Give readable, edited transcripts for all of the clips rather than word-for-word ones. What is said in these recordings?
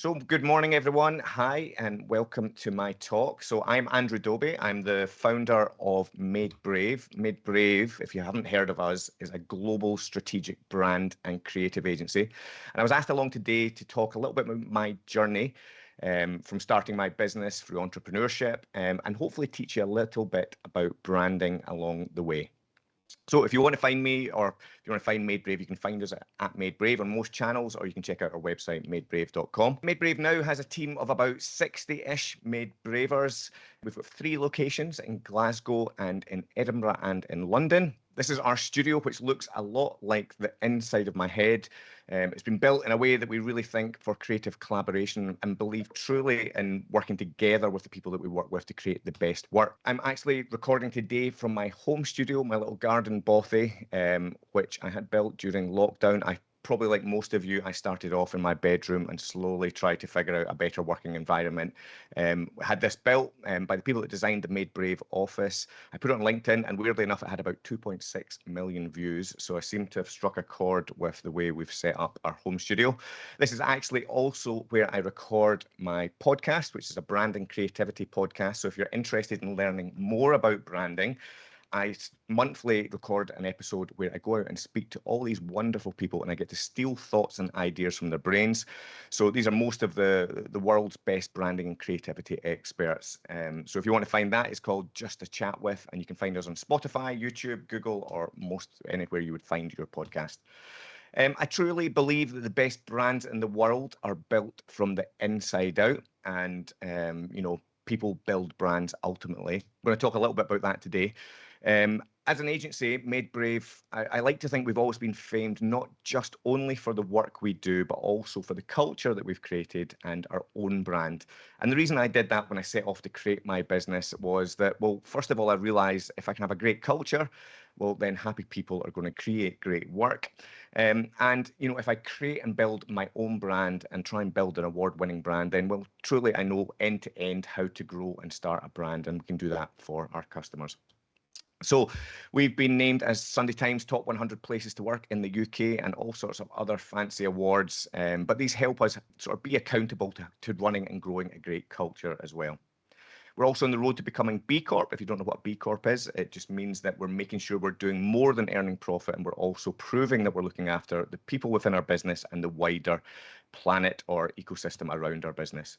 So good morning, everyone. Hi, and welcome to my talk. So I'm Andrew Dobbie. I'm the founder of MadeBrave. MadeBrave, if you haven't heard of us, is a global strategic brand and creative agency. And I was asked along today to talk a little bit about my journey from starting my business through entrepreneurship and hopefully teach you a little bit about branding along the way. So if you want to find me or if you want to find MadeBrave, you can find us at MadeBrave on most channels, or you can check out our website, madebrave.com. MadeBrave now has a team of about 60-ish MadeBravers. We've got 3 locations in Glasgow and in Edinburgh and in London. This is our studio, which looks a lot like the inside of my head. It's been built in a way that we really think for creative collaboration and believe truly in working together with the people that we work with to create the best work. I'm actually recording today from my home studio, my little garden bothy, which I had built during lockdown. Probably like most of you, I started off in my bedroom and slowly tried to figure out a better working environment. Had this built by the people that designed the MadeBrave office. I put it on LinkedIn, and weirdly enough, it had about 2.6 million views. So I seem to have struck a chord with the way we've set up our home studio. This is actually also where I record my podcast, which is a branding creativity podcast. So if you're interested in learning more about branding, I monthly record an episode where I go out and speak to all these wonderful people, and I get to steal thoughts and ideas from their brains. So these are most of the world's best branding and creativity experts. So if you want to find that, it's called Just a Chat With, and you can find us on Spotify, YouTube, Google, or most anywhere you would find your podcast. I truly believe that the best brands in the world are built from the inside out, and people build brands ultimately. I'm going to talk a little bit about that today. As an agency, MadeBrave, I like to think we've always been famed not just only for the work we do, but also for the culture that we've created and our own brand. And the reason I did that when I set off to create my business was that, well, first of all, I realized if I can have a great culture, well, then happy people are going to create great work. If I create and build my own brand and try and build an award-winning brand, then, well, truly I know end to end how to grow and start a brand, and we can do that for our customers. So we've been named as Sunday Times top 100 places to work in the UK and all sorts of other fancy awards. But these help us sort of be accountable to running and growing a great culture as well. We're also on the road to becoming B Corp. If you don't know what B Corp is, it just means that we're making sure we're doing more than earning profit, and we're also proving that we're looking after the people within our business and the wider planet or ecosystem around our business.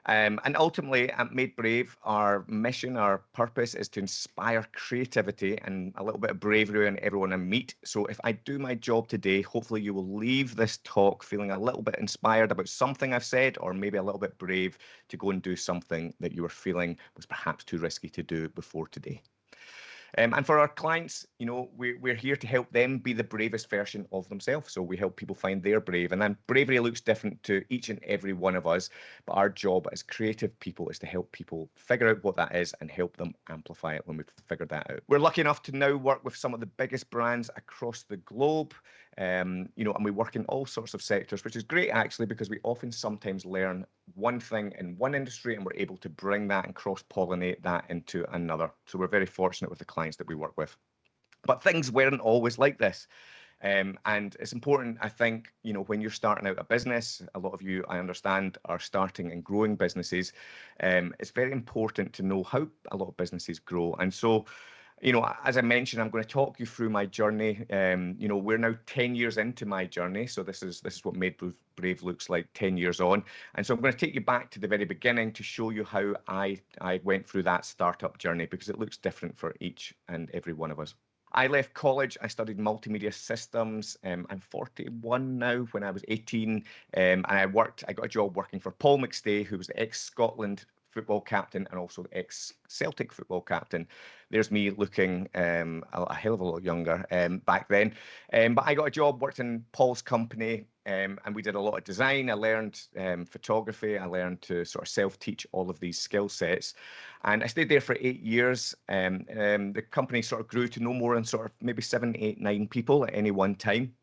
And ultimately, at MadeBrave, our mission, our purpose is to inspire creativity and a little bit of bravery in everyone I meet. So if I do my job today, hopefully you will leave this talk feeling a little bit inspired about something I've said, or maybe a little bit brave to go and do something that you were feeling was perhaps too risky to do before today. And for our clients, we're here to help them be the bravest version of themselves. So we help people find their brave. And then bravery looks different to each and every one of us. But our job as creative people is to help people figure out what that is and help them amplify it when we've figured that out. We're lucky enough to now work with some of the biggest brands across the globe. And we work in all sorts of sectors, which is great actually, because we often sometimes learn one thing in one industry and we're able to bring that and cross-pollinate that into another. So we're very fortunate with the clients that we work with. But things weren't always like this. And it's important, I think, when you're starting out a business, a lot of you, I understand, are starting and growing businesses. It's very important to know how a lot of businesses grow. And so, as I mentioned, I'm going to talk you through my journey. We're now 10 years into my journey. So this is what MadeBrave looks like 10 years on. And so I'm going to take you back to the very beginning to show you how I went through that startup journey, because it looks different for each and every one of us. I left college. I studied multimedia systems. I'm 41 now. When I was 18, and I got a job working for Paul McStay, who was the ex-Scotland football captain and also the ex-Celtic football captain. There's me looking a hell of a lot younger back then. But I got a job, worked in Paul's company, and we did a lot of design. I learned photography. I learned to sort of self-teach all of these skill sets. And I stayed there for 8 years. The company sort of grew to no more than sort of maybe 7, 8, 9 people at any one time.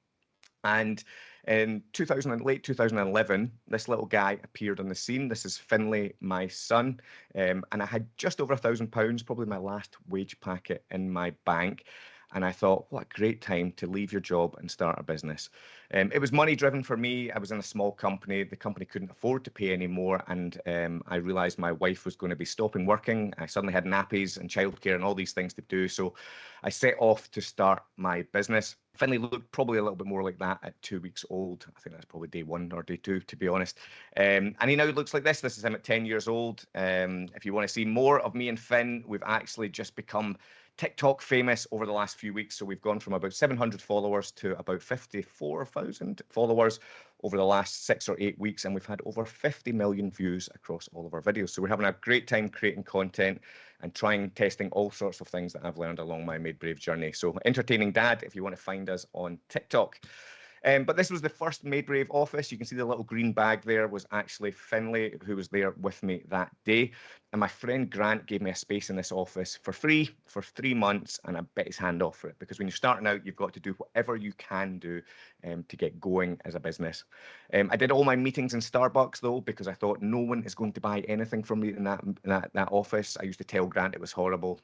And in late 2011, this little guy appeared on the scene. This is Finlay, my son, and I had just over £1,000, probably my last wage packet in my bank. And I thought, what a great time to leave your job and start a business. It was money driven for me. I was in a small company. The company couldn't afford to pay anymore. And I realized my wife was going to be stopping working. I suddenly had nappies and childcare and all these things to do. So I set off to start my business. Finley looked probably a little bit more like that at 2 weeks old. I think that's probably day 1 or day 2, to be honest. And he now looks like this. This is him at 10 years old. If you want to see more of me and Finn, we've actually just become TikTok famous over the last few weeks. So we've gone from about 700 followers to about 54,000 followers over the last 6 or 8 weeks. And we've had over 50 million views across all of our videos. So we're having a great time creating content and testing all sorts of things that I've learned along my MadeBrave journey. So Entertaining Dad, if you want to find us on TikTok. But this was the first MadeBrave office. You can see the little green bag there was actually Finley, who was there with me that day. And my friend Grant gave me a space in this office for free for 3 months, and I bet his hand off for it, because when you're starting out, you've got to do whatever you can do to get going as a business. I did all my meetings in Starbucks though, because I thought no one is going to buy anything from me in that office. I used to tell Grant it was horrible.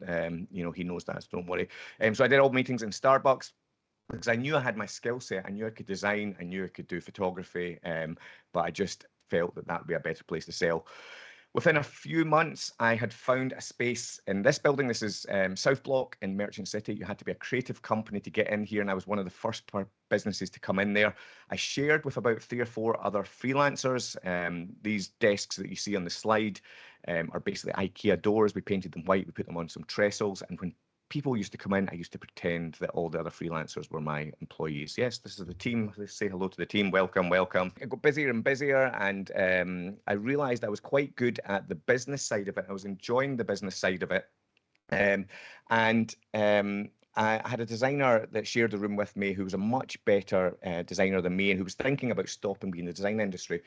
You know, he knows that, so don't worry. So I did all meetings in Starbucks, because I knew I had my skill set. I knew I could design, I knew I could do photography, but I just felt that that would be a better place to sell. Within a few months, I had found a space in this building. This is South Block in Merchant City. You had to be a creative company to get in here, and I was one of the first businesses to come in there. I shared with about 3 or 4 other freelancers. These desks that you see on the slide are basically IKEA doors. We painted them white, we put them on some trestles, and when people used to come in, I used to pretend that all the other freelancers were my employees. Yes, this is the team. Let's say hello to the team. Welcome, welcome. It got busier and busier, and I realized I was quite good at the business side of it. I was enjoying the business side of it. I had a designer that shared the room with me who was a much better designer than me, and who was thinking about stopping being in the design industry.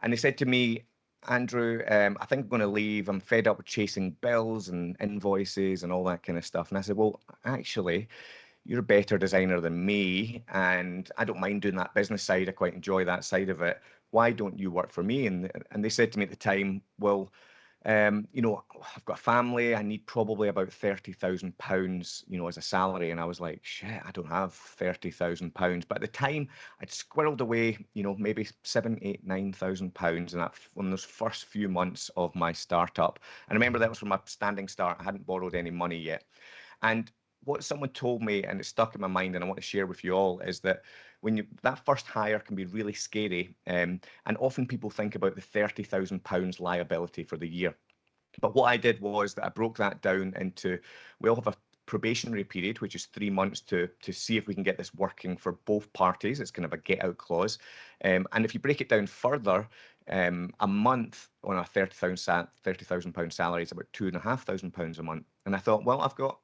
And they said to me, Andrew, I think I'm going to leave. I'm fed up with chasing bills and invoices and all that kind of stuff. And I said, well, actually, you're a better designer than me, and I don't mind doing that business side. I quite enjoy that side of it. Why don't you work for me? And they said to me at the time, well, you know, I've got a family. I need probably about £30,000, you know, as a salary. And I was like, shit, I don't have £30,000. But at the time, I'd squirreled away, you know, maybe £7,000, £8,000, £9,000 in that in those first few months of my startup. And I remember that was from a standing start. I hadn't borrowed any money yet. And what someone told me, and it stuck in my mind, and I want to share with you all, is that that first hire can be really scary, and often people think about the £30,000 liability for the year. But what I did was that I broke that down into, we all have a probationary period, which is 3 months to see if we can get this working for both parties. It's kind of a get out clause. And if you break it down further, a month on a £30,000 salary is about £2,500 a month. And I thought, well, I've got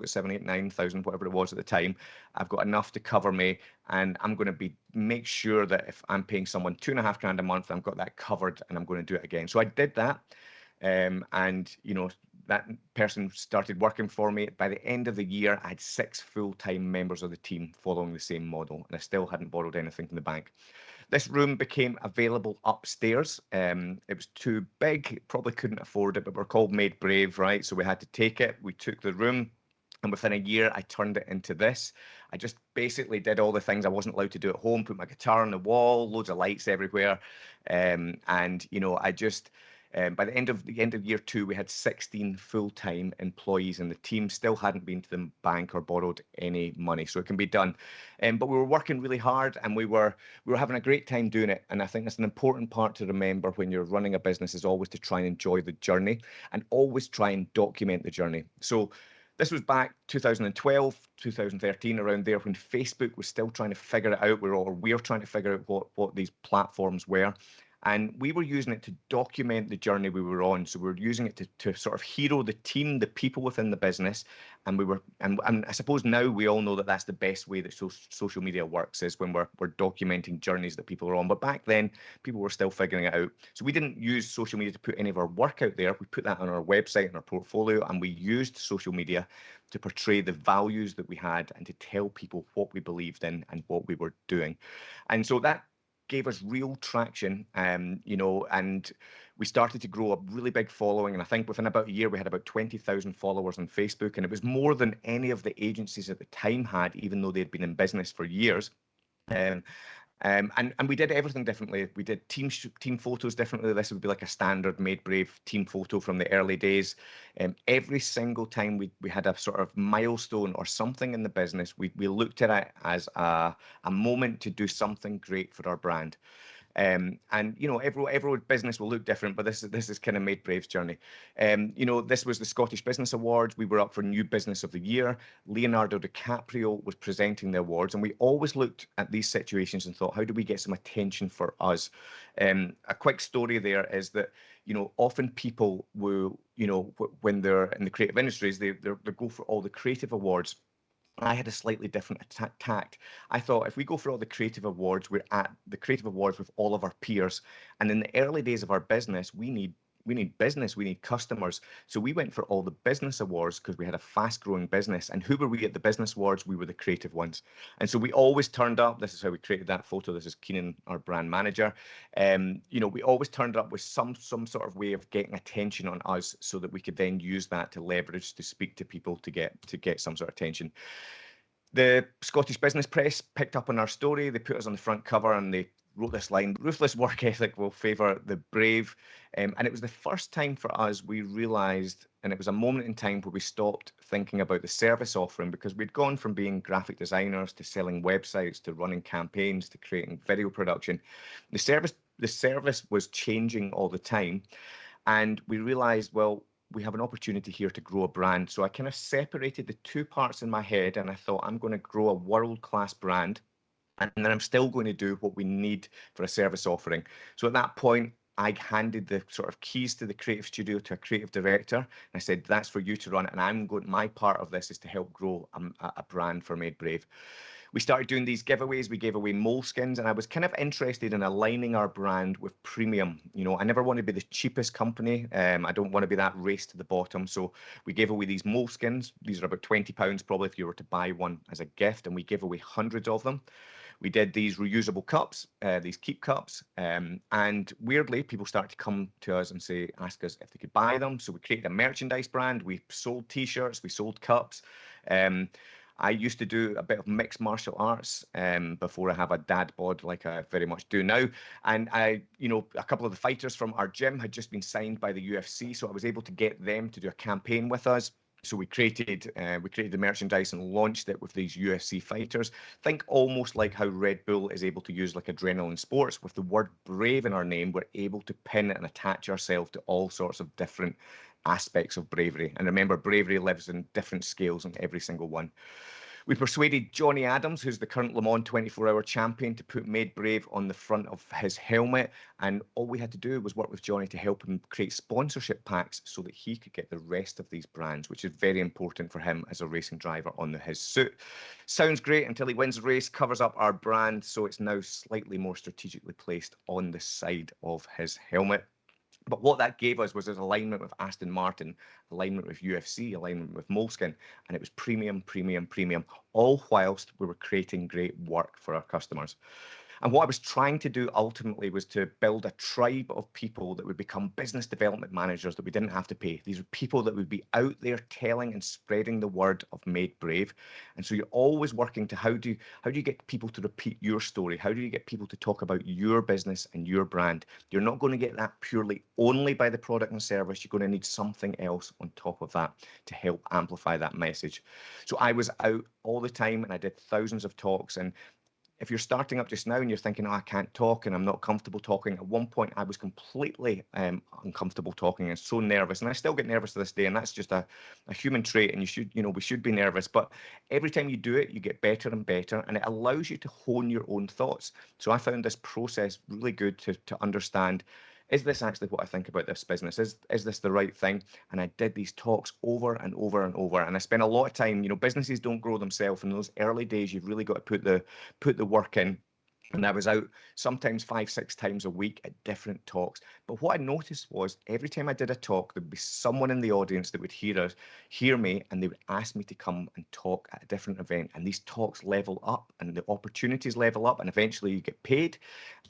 7, 8, 9,000, whatever it was at the time. I've got enough to cover me, and I'm going to make sure that if I'm paying someone £2,500 a month, I've got that covered, and I'm going to do it again. So I did that. And you know, that person started working for me. By the end of the year, I had 6 full-time members of the team following the same model, and I still hadn't borrowed anything from the bank. This room became available upstairs. It was too big, probably couldn't afford it, but we're called MadeBrave, right? So we had to take it. We took the room, and within a year, I turned it into this. I just basically did all the things I wasn't allowed to do at home, put my guitar on the wall, loads of lights everywhere. And, you know, I just... by the end of year 2, we had 16 full-time employees, and the team still hadn't been to the bank or borrowed any money, so it can be done. But we were working really hard, and we were having a great time doing it. And I think that's an important part to remember when you're running a business, is always to try and enjoy the journey, and always try and document the journey. So this was back 2012, 2013, around there, when Facebook was still trying to figure it out. We're trying to figure out what these platforms were. And we were using it to document the journey we were on. So we were using it to sort of hero the team, the people within the business. And I suppose now we all know that that's the best way that social media works, is when we're documenting journeys that people are on. But back then, people were still figuring it out. So we didn't use social media to put any of our work out there. We put that on our website and our portfolio, and we used social media to portray the values that we had and to tell people what we believed in and what we were doing. And so that gave us real traction, you know, and We started to grow a really big following, and I think within about a year we had about 20,000 followers on Facebook, and it was more than any of the agencies at the time had, even though they'd been in business for years. Um, and we did everything differently. We did team photos differently. This would be like a standard MadeBrave team photo from the early days. Every single time we had a sort of milestone or something in the business, we looked at it as a moment to do something great for our brand. And you know, every business will look different, but this is kind of MadeBrave's journey. You know, this was the Scottish Business Awards. We were up for New Business of the Year. Leonardo DiCaprio was presenting the awards, and we always looked at these situations and thought, how do we get some attention for us? A quick story there is that, you know, often people will, you know, when they're in the creative industries, they go for all the creative awards. I had a slightly different tact. I thought if we go for all the creative awards, we're at the creative awards with all of our peers. And in the early days of our business, we need business, we need customers. So we went for all the business awards because we had a fast growing business. And who were we at the business awards? We were the creative ones. And so we always turned up. This is how we created that photo. This is Keenan, our brand manager. You know, we always turned up with some sort of way of getting attention on us so that we could then use that to leverage to speak to people to get some sort of attention. The Scottish Business Press picked up on our story. They put us on the front cover and they wrote this line: ruthless work ethic will favour the brave. And it was the first time for us we realised, and it was a moment in time where we stopped thinking about the service offering, because we'd gone from being graphic designers to selling websites to running campaigns to creating video production. The service was changing all the time. And we realised, well, we have an opportunity here to grow a brand. So I kind of separated the two parts in my head, and I thought, I'm going to grow a world-class brand, and then I'm still going to do what we need for a service offering. So at that point, I handed the sort of keys to the creative studio to a creative director. And I said, that's for you to run. And my part of this is to help grow a brand for MadeBrave. We started doing these giveaways. We gave away moleskins, and I was kind of interested in aligning our brand with premium. You know, I never want to be the cheapest company. I don't want to be that race to the bottom. So we gave away these moleskins. These are about £20 probably if you were to buy one as a gift, and we give away hundreds of them. We did these reusable cups, these keep cups, and weirdly, people started to come to us and ask us if they could buy them. So we created a merchandise brand. We sold T-shirts, we sold cups. I used to do a bit of mixed martial arts before I have a dad bod like I very much do now. And you know, a couple of the fighters from our gym had just been signed by the UFC, so I was able to get them to do a campaign with us. So we created the merchandise and launched it with these UFC fighters. Think almost like how Red Bull is able to use like adrenaline sports. With the word brave in our name, we're able to pin and attach ourselves to all sorts of different aspects of bravery. And remember, bravery lives in different scales in every single one. We persuaded Johnny Adams, who's the current Le Mans 24-hour champion, to put MadeBrave on the front of his helmet. And all we had to do was work with Johnny to help him create sponsorship packs so that he could get the rest of these brands, which is very important for him as a racing driver on his suit. Sounds great until he wins the race, covers up our brand, so it's now slightly more strategically placed on the side of his helmet. But what that gave us was an alignment with Aston Martin, alignment with UFC, alignment with Moleskine, and it was premium, premium, premium, all whilst we were creating great work for our customers. And what I was trying to do ultimately was to build a tribe of people that would become business development managers that we didn't have to pay. These are people that would be out there telling and spreading the word of MadeBrave. And so you're always working to how do you get people to repeat your story? How do you get people to talk about your business and your brand? You're not going to get that purely only by the product and service. You're going to need something else on top of that to help amplify that message. So I was out all the time and I did thousands of talks. And if you're starting up just now and you're thinking, oh, I can't talk and I'm not comfortable talking, at one point I was completely uncomfortable talking and so nervous. And I still get nervous to this day, and that's just a human trait, and we should be nervous. But every time you do it, you get better and better, and it allows you to hone your own thoughts. So I found this process really good to understand, is this actually what I think about this business? Is this the right thing? And I did these talks over and over and over. And I spent a lot of time, businesses don't grow themselves. In those early days, you've really got to put the work in. And I was out sometimes 5, 6 times a week at different talks. But what I noticed was every time I did a talk, there'd be someone in the audience that would hear me, and they would ask me to come and talk at a different event. And these talks level up and the opportunities level up, and eventually you get paid.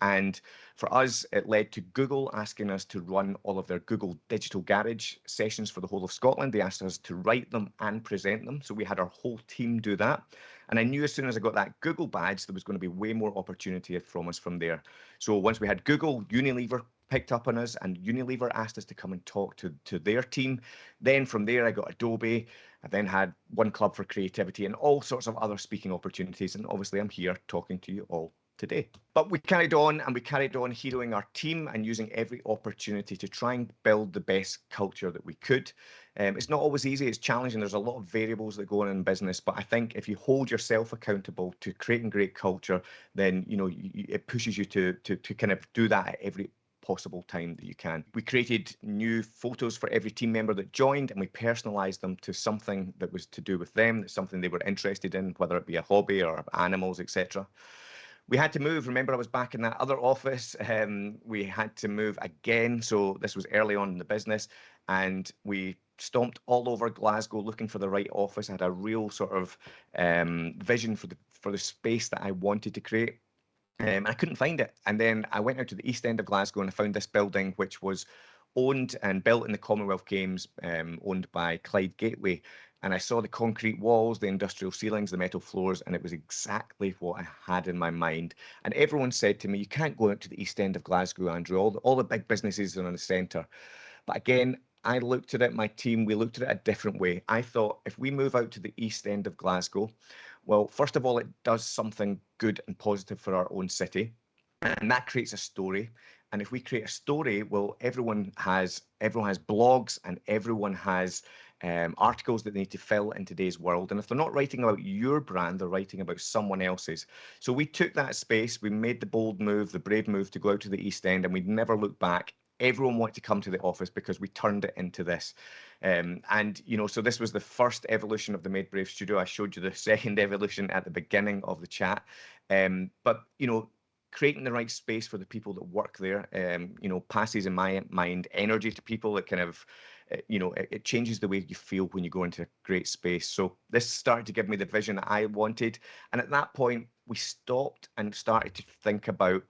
And for us, it led to Google asking us to run all of their Google Digital Garage sessions for the whole of Scotland. They asked us to write them and present them. So we had our whole team do that. And I knew as soon as I got that Google badge, there was going to be way more opportunity from us from there. So once we had Google, Unilever picked up on us, and Unilever asked us to come and talk to their team. Then from there, I got Adobe. I then had One Club for Creativity and all sorts of other speaking opportunities. And obviously, I'm here talking to you all today. But we carried on heroing our team and using every opportunity to try and build the best culture that we could. It's not always easy, it's challenging. There's a lot of variables that go on in business, but I think if you hold yourself accountable to creating great culture, then it pushes you to kind of do that at every possible time that you can. We created new photos for every team member that joined, and we personalized them to something that was to do with them, something they were interested in, whether it be a hobby or animals, etc. We had to move. Remember, I was back in that other office. We had to move again. So this was early on in the business, and we stomped all over Glasgow looking for the right office. I had a real sort of vision for the space that I wanted to create. I couldn't find it. And then I went out to the east end of Glasgow and I found this building, which was owned and built in the Commonwealth Games, owned by Clyde Gateway. And I saw the concrete walls, the industrial ceilings, the metal floors, and it was exactly what I had in my mind. And everyone said to me, you can't go out to the east end of Glasgow, Andrew. All the big businesses are in the centre. But again, I looked at it, my team, we looked at it a different way. I thought if we move out to the east end of Glasgow, well, first of all, it does something good and positive for our own city, and that creates a story. And if we create a story, well, everyone has blogs and everyone has articles that they need to fill in today's world. And if they're not writing about your brand, they're writing about someone else's. So we took that space, we made the bold move, the brave move to go out to the East End, and we'd never look back. Everyone wanted to come to the office because we turned it into this. So this was the first evolution of the MadeBrave studio. I showed you the second evolution at the beginning of the chat. But creating the right space for the people that work there, passes, in my mind, energy to people. It kind of, it changes the way you feel when you go into a great space. So this started to give me the vision that I wanted. And at that point, we stopped and started to think about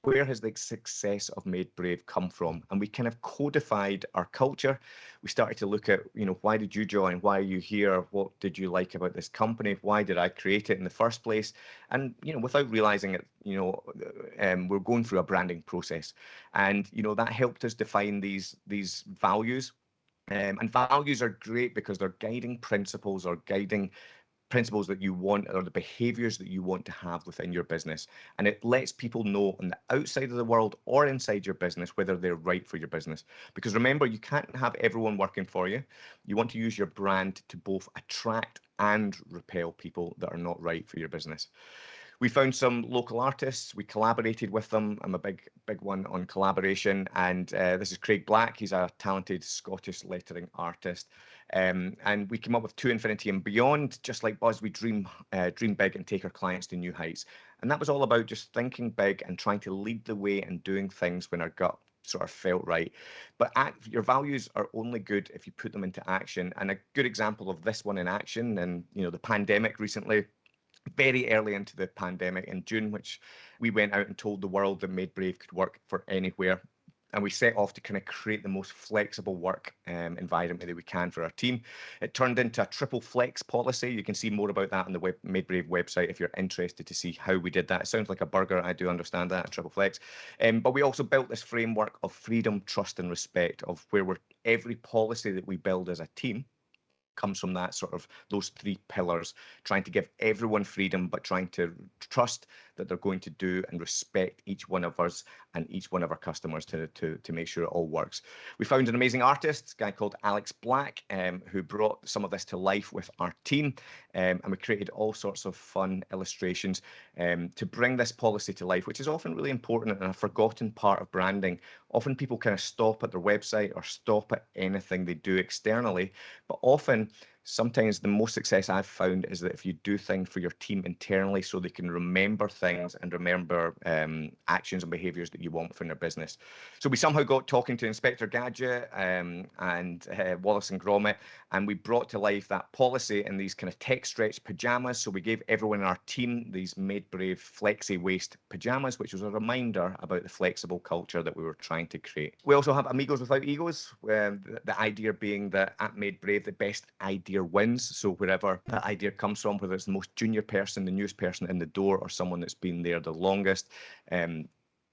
where has the success of MadeBrave come from? And we kind of codified our culture. We started to look at, why did you join? Why are you here? What did you like about this company? Why did I create it in the first place? And, without realizing it, we're going through a branding process. And, that helped us define these values. And values are great because they're guiding principles or guiding principles that you want, or the behaviors that you want to have within your business. And it lets people know on the outside of the world or inside your business whether they're right for your business. Because remember, you can't have everyone working for you. You want to use your brand to both attract and repel people that are not right for your business. We found some local artists. We collaborated with them. I'm a big one on collaboration. And this is Craig Black. He's a talented Scottish lettering artist. And we came up with To Infinity and Beyond. Just like Buzz, we dream big and take our clients to new heights. And that was all about just thinking big and trying to lead the way and doing things when our gut sort of felt right. But your values are only good if you put them into action. And a good example of this one in action, and the pandemic recently, very early into the pandemic in June, which we went out and told the world that MadeBrave could work for anywhere. And we set off to kind of create the most flexible work environment that we can for our team. It turned into a triple flex policy. You can see more about that on the MadeBrave website if you're interested to see how we did that. It sounds like a burger. I do understand that, a triple flex. But we also built this framework of freedom, trust, and respect, of where every policy that we build as a team comes from that sort of those three pillars, trying to give everyone freedom, but trying to trust that they're going to do and respect each one of us and each one of our customers to make sure it all works. We found an amazing artist, a guy called Alex Black, who brought some of this to life with our team. And we created all sorts of fun illustrations to bring this policy to life, which is often really important and a forgotten part of branding. Often people kind of stop at their website or stop at anything they do externally, but often sometimes the most success I've found is that if you do things for your team internally so they can remember things and remember actions and behaviors that you want from their business. So we somehow got talking to Inspector Gadget and Wallace and Gromit, and we brought to life that policy in these kind of tech stretch pajamas. So we gave everyone in our team these MadeBrave flexi waist pajamas, which was a reminder about the flexible culture that we were trying to create. We also have Amigos Without Egos, the idea being that at MadeBrave, the best idea wins. So wherever that idea comes from, whether it's the most junior person, the newest person in the door, or someone that's been there the longest,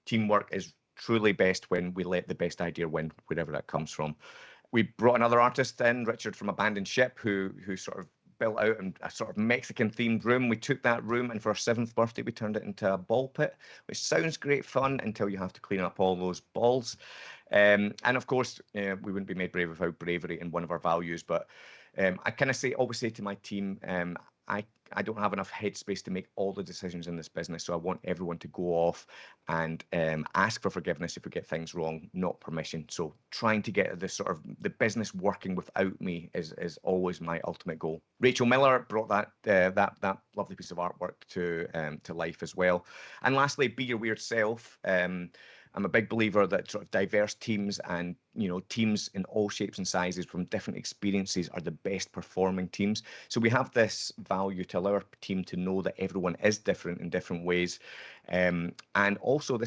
teamwork is truly best when we let the best idea win, wherever that comes from. We brought another artist in, Richard from Abandoned Ship, who sort of built out a sort of Mexican themed room. We took that room and for our 7th birthday, we turned it into a ball pit, which sounds great fun until you have to clean up all those balls. And of course, we wouldn't be made brave without bravery in one of our values. But I kind of always say to my team, I don't have enough headspace to make all the decisions in this business. So I want everyone to go off and ask for forgiveness if we get things wrong, not permission. So trying to get this sort of the business working without me is always my ultimate goal. Rachel Miller brought that lovely piece of artwork to life as well. And lastly, be your weird self. I'm a big believer that sort of diverse teams and, teams in all shapes and sizes from different experiences are the best performing teams. So we have this value to allow our team to know that everyone is different in different ways. And also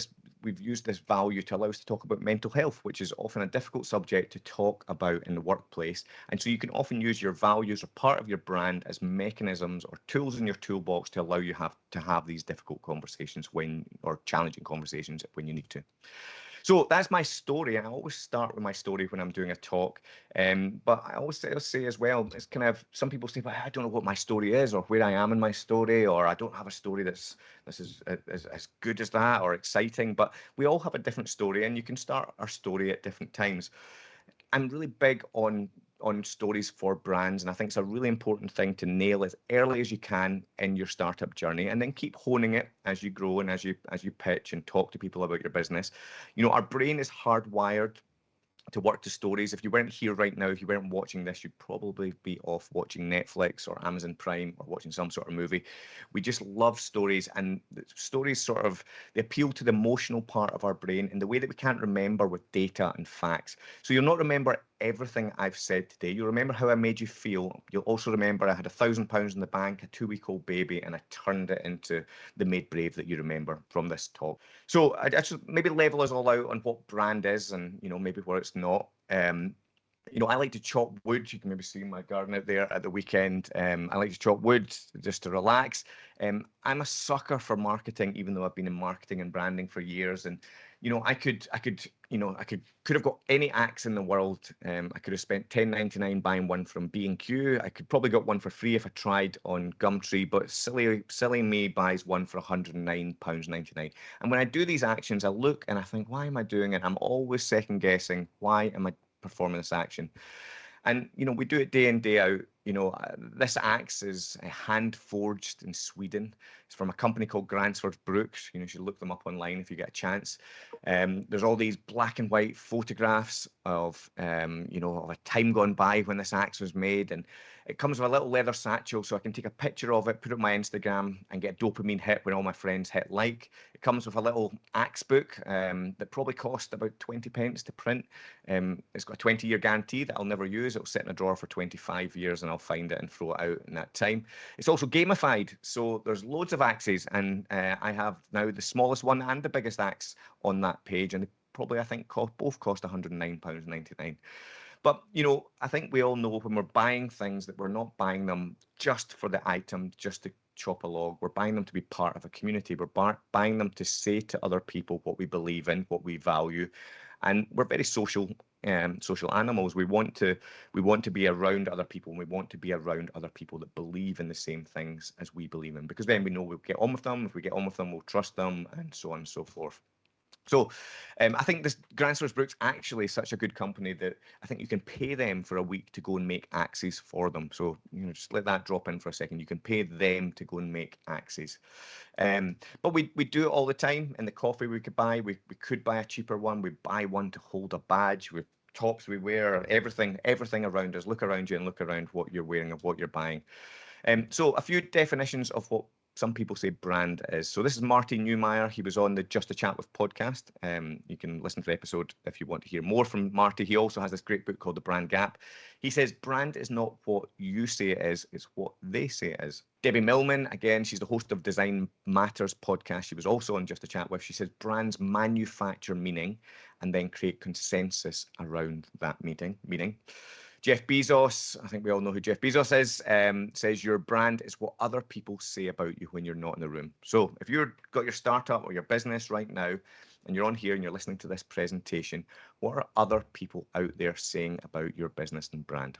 we've used this value to allow us to talk about mental health, which is often a difficult subject to talk about in the workplace. And so you can often use your values or part of your brand as mechanisms or tools in your toolbox to allow you to have these difficult conversations or challenging conversations when you need to. So that's my story, and I always start with my story when I'm doing a talk. But I always say as well, it's kind of, some people say, well, I don't know what my story is or where I am in my story, or I don't have a story that's as good as that or exciting. But we all have a different story, and you can start our story at different times. I'm really big on stories for brands, and I think it's a really important thing to nail as early as you can in your startup journey, and then keep honing it as you grow and as you pitch and talk to people about your business. Our brain is hardwired to work to stories. If you weren't here right now, if you weren't watching this, you'd probably be off watching Netflix or Amazon Prime or watching some sort of movie. We just love stories, and stories they appeal to the emotional part of our brain in the way that we can't remember with data and facts. So you'll not remember everything I've said today. You'll remember how I made you feel. You'll also remember I had £1,000 in the bank, a 2-week-old baby, and I turned it into the MadeBrave that you remember from this talk. So I just maybe level us all out on what brand is and, maybe what it's not. I like to chop wood. You can maybe see my garden out there at the weekend. I like to chop wood just to relax. I'm a sucker for marketing, even though I've been in marketing and branding for years. And I could have got any axe in the world. I could have spent $10.99 buying one from B&Q. I could probably got one for free if I tried on Gumtree, but silly me buys one for £109.99. And when I do these actions, I look and I think, why am I doing it? I'm always second guessing. Why am I performing this action? And we do it day in, day out. This axe is hand forged in Sweden. It's from a company called Gransford Brooks. You should look them up online if you get a chance. There's all these black and white photographs of of a time gone by when this axe was made, and it comes with a little leather satchel, so I can take a picture of it, put it on my Instagram, and get a dopamine hit when all my friends hit like. It comes with a little axe book that probably cost about 20 pence to print. It's got a 20-year guarantee that I'll never use. It'll sit in a drawer for 25 years, and I'll find it and throw it out in that time. It's also gamified, so there's loads of axes, and I have now the smallest one and the biggest axe on that page, and they probably, I think, both cost £109.99. But, I think we all know when we're buying things that we're not buying them just for the item, just to chop a log. We're buying them to be part of a community. We're buying them to say to other people what we believe in, what we value. And we're very social animals. We want to be around other people, and we want to be around other people that believe in the same things as we believe in, because then we know we'll get on with them. If we get on with them, we'll trust them, and so on and so forth. So I think this Gransford Brooks actually is such a good company that I think you can pay them for a week to go and make axes for them. So just let that drop in for a second. You can pay them to go and make axes. But we do it all the time. In the coffee we could buy a cheaper one. We buy one to hold a badge. We've tops we wear, everything around us. Look around you and look around what you're wearing and what you're buying. So a few definitions of what some people say brand is. So this is Marty Newmeyer. He was on the Just a Chat with podcast. You can listen to the episode if you want to hear more from Marty. He also has this great book called The Brand Gap. He says brand is not what you say it is, it's what they say it is. Debbie Millman, again, she's the host of Design Matters podcast. She was also on Just a Chat with. She says brands manufacture meaning and then create consensus around that meaning. Jeff Bezos, I think we all know who Jeff Bezos is, says your brand is what other people say about you when you're not in the room. So if you've got your startup or your business right now and you're on here and you're listening to this presentation, what are other people out there saying about your business and brand?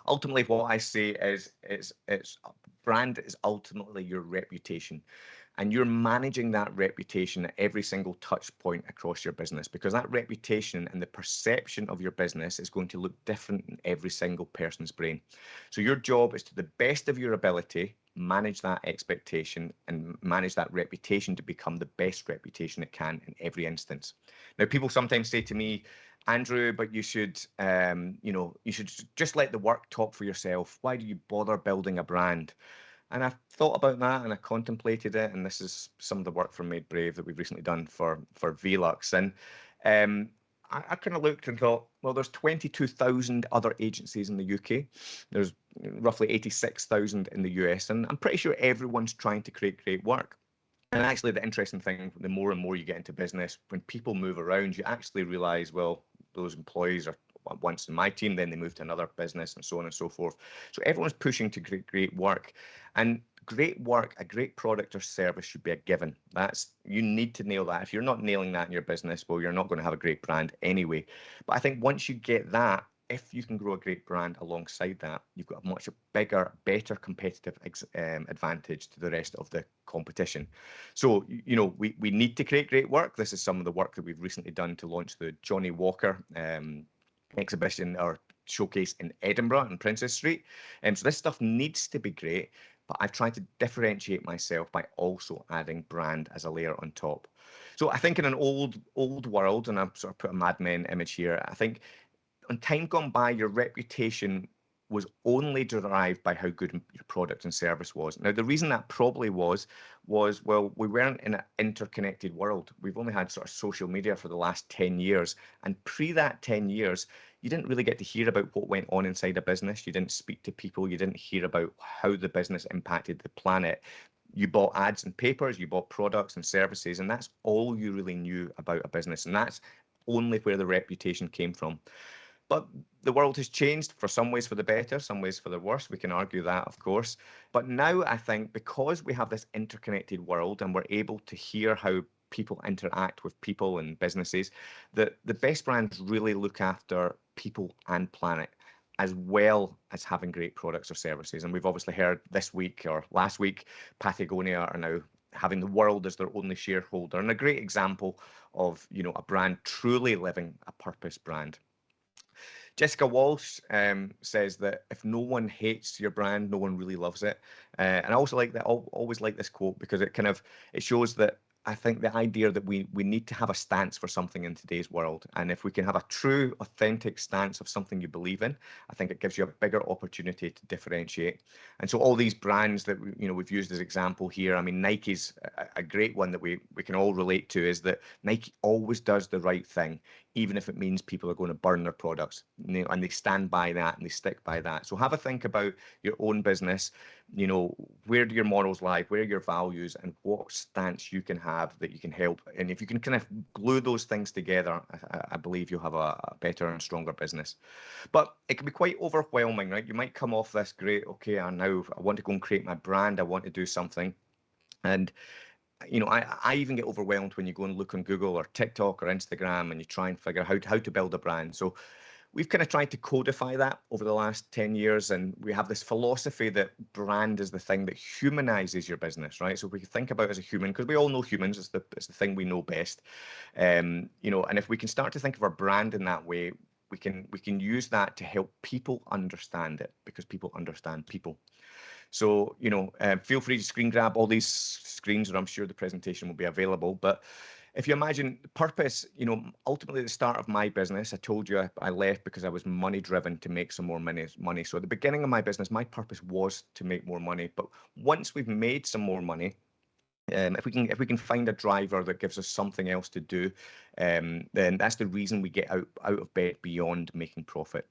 Ultimately, what I say is it's brand is ultimately your reputation. And you're managing that reputation at every single touch point across your business, because that reputation and the perception of your business is going to look different in every single person's brain. So your job is, to the best of your ability, manage that expectation and manage that reputation to become the best reputation it can in every instance. Now, people sometimes say to me, Andrew, but you should just let the work talk for yourself. Why do you bother building a brand? And I thought about that and I contemplated it. And this is some of the work from MadeBrave that we've recently done for Velux. And I kind of looked and thought, well, there's 22,000 other agencies in the UK. There's roughly 86,000 in the US. And I'm pretty sure everyone's trying to create great work. And actually, the interesting thing, the more and more you get into business, when people move around, you actually realize, well, those employees are once in my team, then they move to another business and so on and so forth. So everyone's pushing to create great work. And great work, a great product or service should be a given. You need to nail that. If you're not nailing that in your business, well, you're not going to have a great brand anyway. But I think once you get that, if you can grow a great brand alongside that, you've got a much bigger, better competitive advantage to the rest of the competition. So, we need to create great work. This is some of the work that we've recently done to launch the Johnny Walker exhibition or showcase in Edinburgh and Princess Street. So this stuff needs to be great, but I've tried to differentiate myself by also adding brand as a layer on top. So I think in an old world, and I've sort of put a Mad Men image here, I think on time gone by, your reputation was only derived by how good your product and service was. Now, the reason that probably was, well, we weren't in an interconnected world. We've only had sort of social media for the last 10 years. And pre that 10 years, you didn't really get to hear about what went on inside a business. You didn't speak to people. You didn't hear about how the business impacted the planet. You bought ads and papers, you bought products and services, and that's all you really knew about a business. And that's only where the reputation came from. But the world has changed, for some ways for the better, some ways for the worse. We can argue that, of course. But now I think because we have this interconnected world and we're able to hear how people interact with people and businesses, that the best brands really look after people and planet, as well as having great products or services. And we've obviously heard this week or last week, Patagonia are now having the world as their only shareholder. And a great example of, a brand truly living a purpose brand. Jessica Walsh says that if no one hates your brand, no one really loves it. And I also like that. I always like this quote because it shows that I think the idea that we need to have a stance for something in today's world. And if we can have a true, authentic stance of something you believe in, I think it gives you a bigger opportunity to differentiate. And so all these brands that we've used as example here, I mean, Nike's a great one that we can all relate to, is that Nike always does the right thing, even if it means people are going to burn their products, and they stand by that and they stick by that. So have a think about your own business. Where do your morals lie? Where are your values, and what stance you can have that you can help? And if you can kind of glue those things together, I believe you'll have a better and stronger business. But it can be quite overwhelming, right? You might come off this great, okay, I want to go and create my brand. I want to do something. And I even get overwhelmed when you go and look on Google or TikTok or Instagram and you try and figure out how to build a brand. So we've kind of tried to codify that over the last 10 years. And we have this philosophy that brand is the thing that humanizes your business, right? So we think about it as a human, because we all know humans, it's the thing we know best. And if we can start to think of our brand in that way, we can use that to help people understand it, because people understand people. So, feel free to screen grab all these screens, and I'm sure the presentation will be available. But if you imagine purpose, ultimately at the start of my business, I told you I left because I was money driven to make some more money. So at the beginning of my business, my purpose was to make more money. But once we've made some more money, if we can find a driver that gives us something else to do, then that's the reason we get out of bed beyond making profit.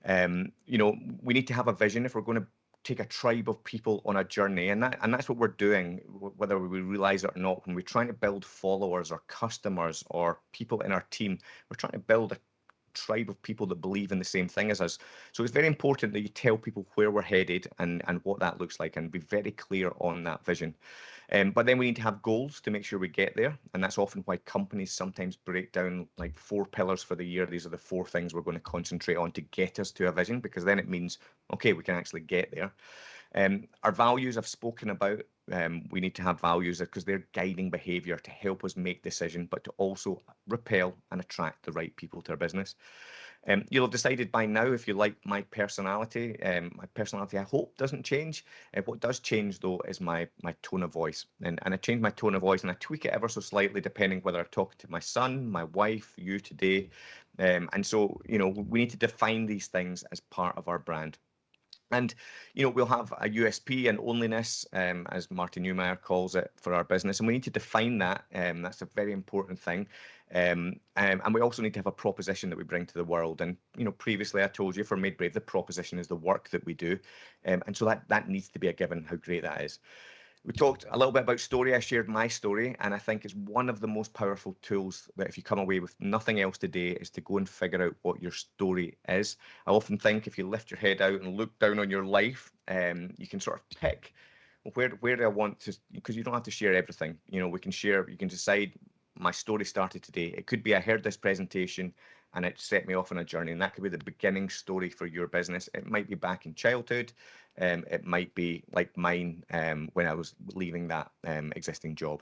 We need to have a vision if we're going to take a tribe of people on a journey, and that's what we're doing, whether we realize it or not. When we're trying to build followers or customers or people in our team, we're trying to build a tribe of people that believe in the same thing as us. So it's very important that you tell people where we're headed and what that looks like, and be very clear on that vision. But then we need to have goals to make sure we get there. And that's often why companies sometimes break down like 4 pillars for the year. These are the 4 things we're going to concentrate on to get us to a vision, because then it means, okay, we can actually get there. Our values I've spoken about. We need to have values because they're guiding behavior to help us make decisions, but to also repel and attract the right people to our business. You'll have decided by now if you like my personality. My personality, I hope, doesn't change. What does change, though, is my tone of voice. And I change my tone of voice, and I tweak it ever so slightly depending whether I'm talking to my son, my wife, you today. And so, we need to define these things as part of our brand. And, we'll have a USP and onlyness, as Martin Neumeyer calls it, for our business. And we need to define that. That's a very important thing. And we also need to have a proposition that we bring to the world. And, previously I told you for MadeBrave, the proposition is the work that we do. And so that needs to be a given, how great that is. We talked a little bit about story. I shared my story, and I think it's one of the most powerful tools that if you come away with nothing else today is to go and figure out what your story is. I often think if you lift your head out and look down on your life, you can sort of pick where do I want to, because you don't have to share everything. We can share, you can decide my story started today. It could be I heard this presentation and it set me off on a journey, and that could be the beginning story for your business. It might be back in childhood. It might be like mine when I was leaving that existing job.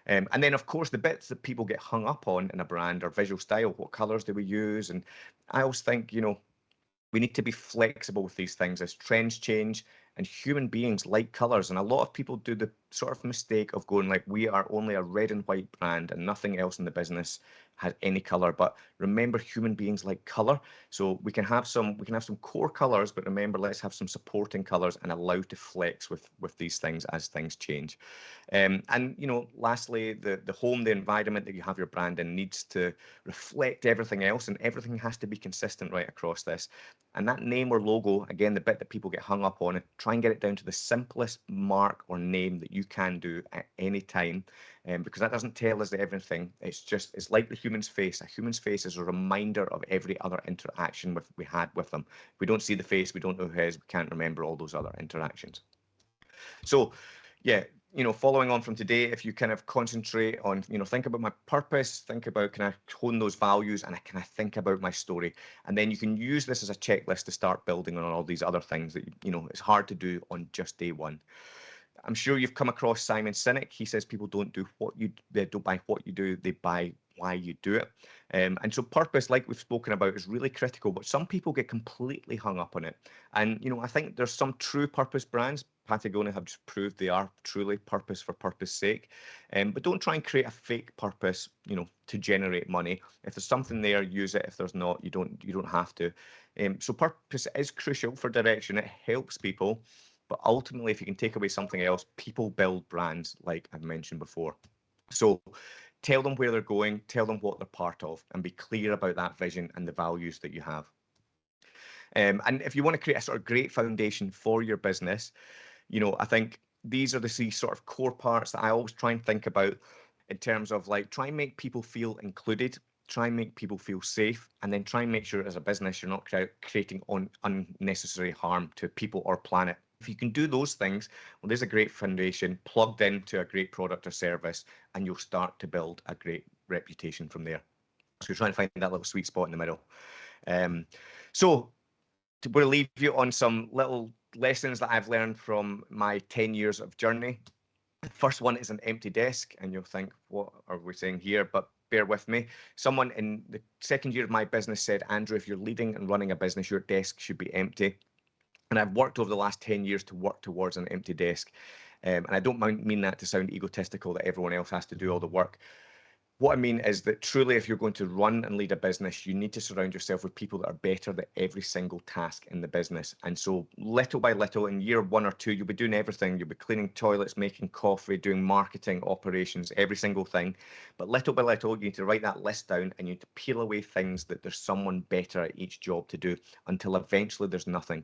And then, of course, the bits that people get hung up on in a brand are visual style. What colors do we use? And I always think, we need to be flexible with these things as trends change, and human beings like colors. And a lot of people do the sort of mistake of going like, we are only a red and white brand and nothing else in the business has any color. But remember, human beings like color. So we can have some core colors, but remember, let's have some supporting colors and allow to flex with these things as things change. And lastly, the home, the environment that you have your brand in needs to reflect everything else, and everything has to be consistent right across this. And that name or logo, again, the bit that people get hung up on, try and get it down to the simplest mark or name that you can do at any time, because that doesn't tell us everything. It's like the human's face. A human's face is a reminder of every other interaction we had with them. If we don't see the face, we don't know who it is, we can't remember all those other interactions. So, yeah, following on from today, if you kind of concentrate on, think about my purpose, think about, can I hone those values, and can I think about my story? And then you can use this as a checklist to start building on all these other things that, it's hard to do on just day one. I'm sure you've come across Simon Sinek. He says people don't buy what you do, they buy why you do it. And so purpose, like we've spoken about, is really critical, but some people get completely hung up on it. And, I think there's some true purpose brands. Patagonia have just proved they are truly purpose for purpose sake. But don't try and create a fake purpose, to generate money. If there's something there, use it. If there's not, you don't have to. So purpose is crucial for direction. It helps people. But ultimately, if you can take away something else, people build brands, like I've mentioned before. So tell them where they're going, tell them what they're part of, and be clear about that vision and the values that you have. And if you want to create a sort of great foundation for your business, I think these are the sort of core parts that I always try and think about in terms of like, try and make people feel included, try and make people feel safe, and then try and make sure as a business, you're not creating unnecessary harm to people or planet. If you can do those things, well, there's a great foundation plugged into a great product or service, and you'll start to build a great reputation from there. So you're trying to find that little sweet spot in the middle. So we'll leave you on some little lessons that I've learned from my 10 years of journey. The first one is an empty desk, and you'll think, what are we saying here? But bear with me. Someone in the second year of my business said, Andrew, if you're leading and running a business, your desk should be empty. And I've worked over the last 10 years to work towards an empty desk. And I don't mean that to sound egotistical, that everyone else has to do all the work. What I mean is that truly, if you're going to run and lead a business, you need to surround yourself with people that are better at every single task in the business. And so little by little, in year 1 or 2, you'll be doing everything. You'll be cleaning toilets, making coffee, doing marketing, operations, every single thing. But little by little, you need to write that list down and you need to peel away things that there's someone better at each job to do until eventually there's nothing.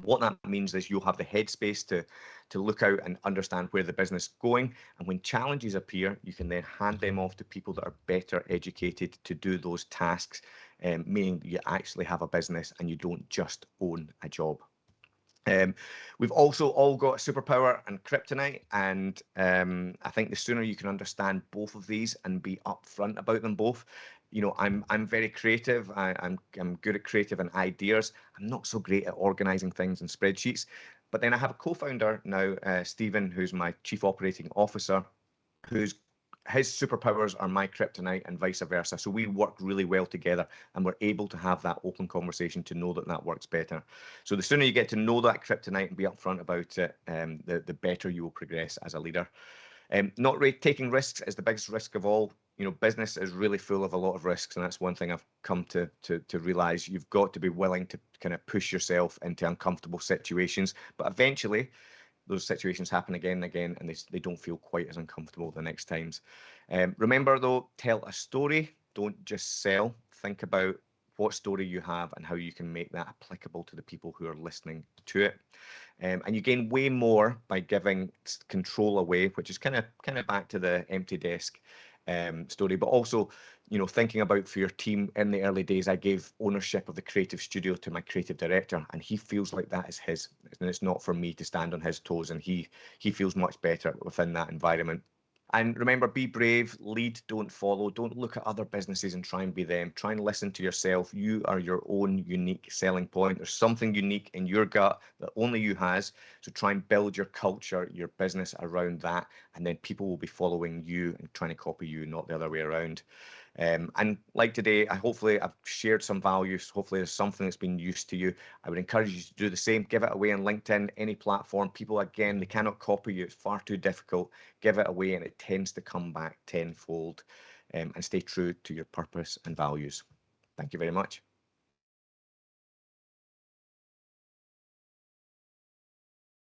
What that means is you'll have the headspace to look out and understand where the business is going. And when challenges appear, you can then hand them off to people that are better educated to do those tasks, meaning you actually have a business and you don't just own a job. We've also all got superpower and kryptonite, and I think the sooner you can understand both of these and be upfront about them both. You know, I'm very creative. I'm good at creative and ideas. I'm not so great at organizing things in spreadsheets. But then I have a co-founder now, Stephen, who's my chief operating officer, who's his superpowers are my kryptonite and vice versa. So we work really well together and we're able to have that open conversation to know that that works better. So the sooner you get to know that kryptonite and be upfront about it, the better you will progress as a leader. Not taking risks is the biggest risk of all. You know, business is really full of a lot of risks, and that's one thing I've come to realize. You've got to be willing to kind of push yourself into uncomfortable situations, but eventually those situations happen again and again, and they don't feel quite as uncomfortable the next times. Remember though, tell a story, don't just sell. Think about what story you have and how you can make that applicable to the people who are listening to it. And you gain way more by giving control away, which is kind of back to the empty desk story, but also, you know, thinking about for your team. In the early days, I gave ownership of the creative studio to my creative director, and he feels like that is his, and it's not for me to stand on his toes, and he feels much better within that environment. And remember, be brave, lead, don't follow. Don't look at other businesses and try and be them. Try and listen to yourself. You are your own unique selling point. There's something unique in your gut that only you has. So try and build your culture, your business around that. And then people will be following you and trying to copy you, not the other way around. And like today, hopefully I've shared some values. Hopefully there's something that's been used to you. I would encourage you to do the same. Give it away on LinkedIn, any platform. People, again, they cannot copy you. It's far too difficult. Give it away and it tends to come back tenfold. And stay true to your purpose and values. Thank you very much.